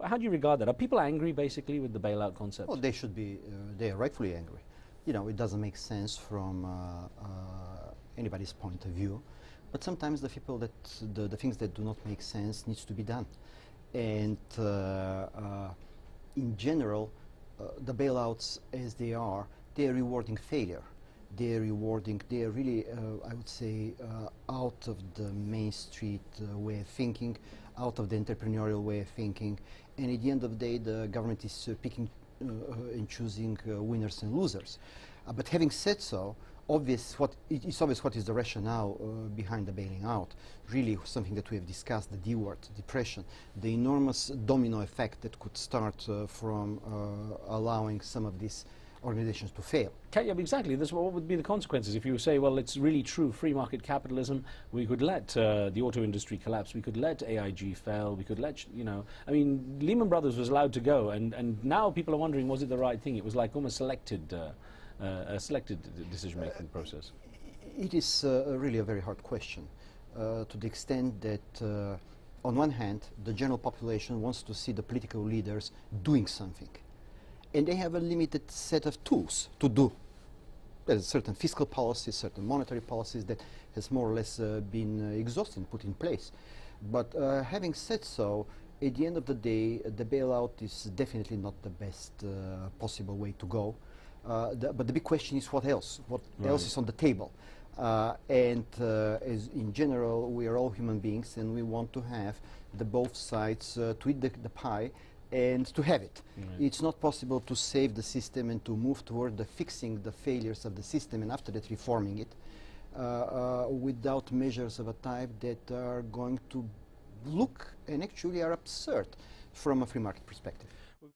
How do you regard that? Are people angry, basically, with the bailout concept? Well, they should be, they are rightfully angry. You know, it doesn't make sense from anybody's point of view. But sometimes the people that, the things that do not make sense needs to be done. And in general, the bailouts as they are rewarding failure. They are really, I would say, out of the Main Street way of thinking, out of the entrepreneurial way of thinking. And at the end of the day, the government is picking and choosing winners and losers. But having said so, it's obvious what is the rationale behind the bailing out. Really something that we have discussed, the D word, depression, the enormous domino effect that could start from allowing some of these organizations to fail. Yeah, exactly. What would be the consequences if you say, well, it's really true, free market capitalism, we could let the auto industry collapse, we could let AIG fail, we could let, you know, I mean, Lehman Brothers was allowed to go, and now people are wondering, was it the right thing? It was like almost a selected decision-making process. It is really a very hard question, to the extent that, on one hand, the general population wants to see the political leaders doing something. And they have a limited set of tools to do. There's certain fiscal policies, certain monetary policies that has more or less been exhausted and put in place. But having said so, at the end of the day, the bailout is definitely not the best possible way to go. But the big question is what else? What else is on the table? As in general, we are all human beings and we want to have the both sides to eat the pie and to have it. It's not possible to save the system and to move toward the fixing the failures of the system and after that reforming it without measures of a type that are going to look and actually are absurd from a free market perspective.